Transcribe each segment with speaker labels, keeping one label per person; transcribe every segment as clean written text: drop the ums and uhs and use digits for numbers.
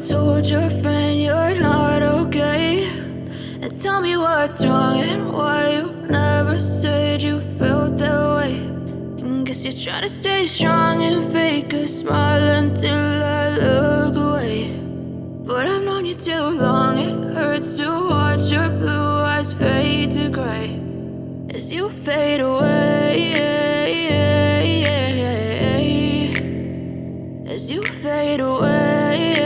Speaker 1: told your friend you're not okay, and tell me what's wrong and why you never said you felt that way. And guess you're trying to stay strong and fake a smile until I look away. But I've known you too long, it hurts to watch your blue eyes fade to gray as you fade away, as you fade away.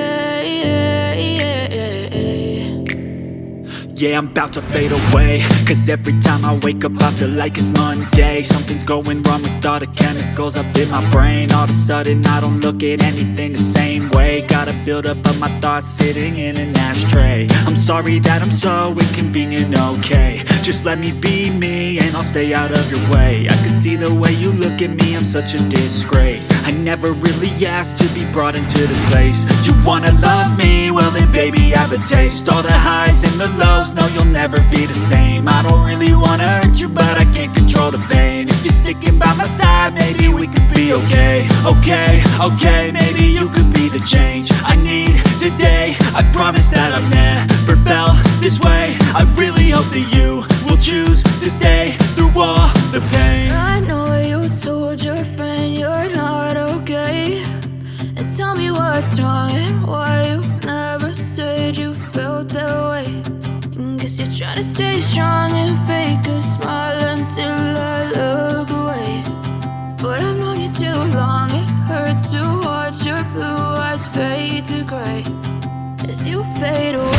Speaker 2: Yeah, I'm about to fade away, cause every time I wake up I feel like it's Monday. Something's going wrong with all the chemicals up in my brain. All of a sudden I don't look at anything the same way. Gotta build up of my thoughts sitting in an ashtray. I'm sorry that I'm so inconvenient, okay. Just let me be me and I'll stay out of your way. I can see the way you look at me, I'm such a disgrace. I never really asked to be brought into this place. You wanna love me? Well then baby have a taste. All the highs and the lows, no you'll never be the same. I don't really wanna hurt you but I can't control the pain. If you're sticking by my side maybe we could be okay. Okay, maybe you could be the change I need today. I promise that I've never felt this way. I really hope that you will choose to stay through all the pain.
Speaker 1: I know you told your friend you're not okay, and tell me what's wrong and why you never said you felt that way. And guess you're trying to stay strong and fake a smile until I look away. But I've known you too long, it hurts to watch your blue eyes fade to gray as you fade away,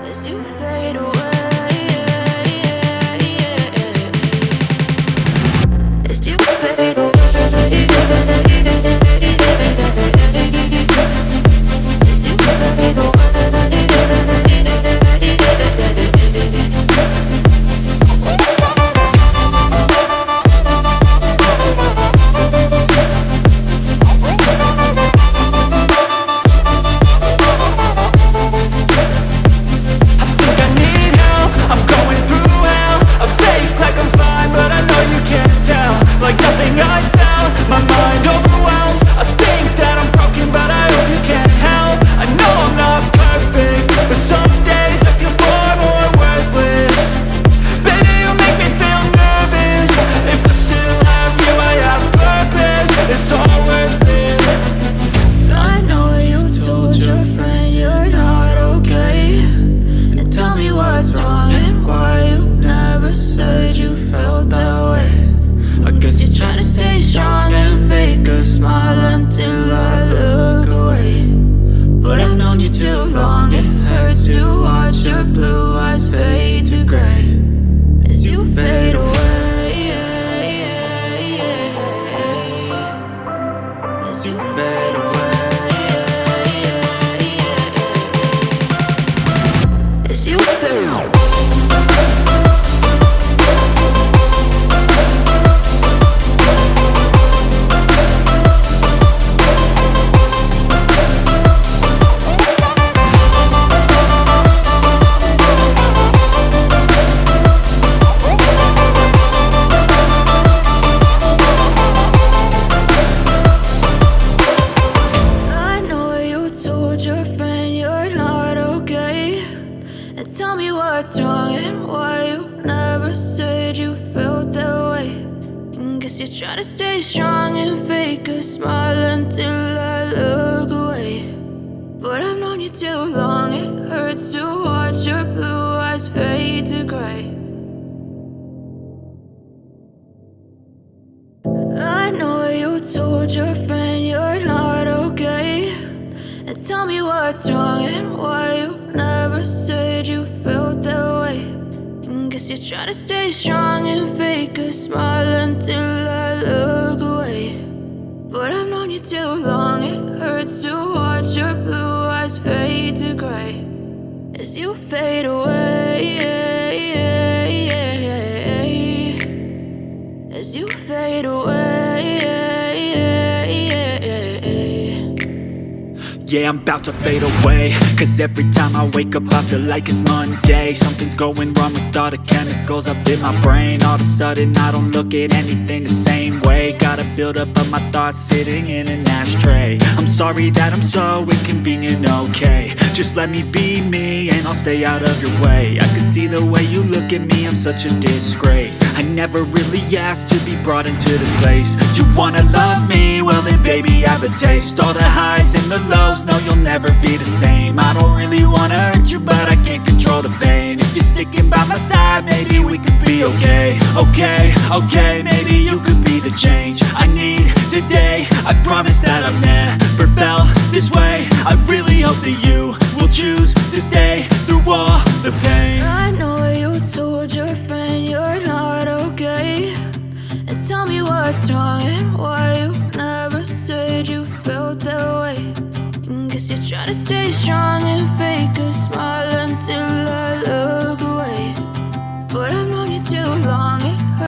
Speaker 1: as you fade away, as you fade away. Try to stay strong and fake a smile until I look away. But I've known you too long, it hurts to watch your blue eyes fade to gray. I know you told your friend you're not okay, and tell me what's wrong and why you never said you felt that way. And guess you're trying to stay strong and fake a smile until I look away. But I've known you too long, it hurts to watch your blue eyes fade to gray as you fade away, as you fade away.
Speaker 2: yeah, I'm about to fade away. Cause every time I wake up I feel like it's Monday. Something's going wrong with all the chemicals up in my brain. All of a sudden I don't look at anything the same way. Gotta build up of my thoughts sitting in an ashtray. I'm sorry that I'm so inconvenient, okay. Just let me be me and I'll stay out of your way. I can see the way you look at me, I'm such a disgrace. I never really asked to be brought into this place. You wanna love me? Well then baby have a taste. All the highs and the lows, no you'll never be the same. I don't really wanna hurt you but I can't control the pain. If you're sticking by my side maybe we could be okay. Okay, maybe you could be the change I need today. I promise that I've never felt this way. I really hope that you will choose to stay through all the pain.
Speaker 1: I know you told your friend you're not okay, and tell me what's wrong and why you never said you felt that way. And guess you're trying to stay strong and fake a smile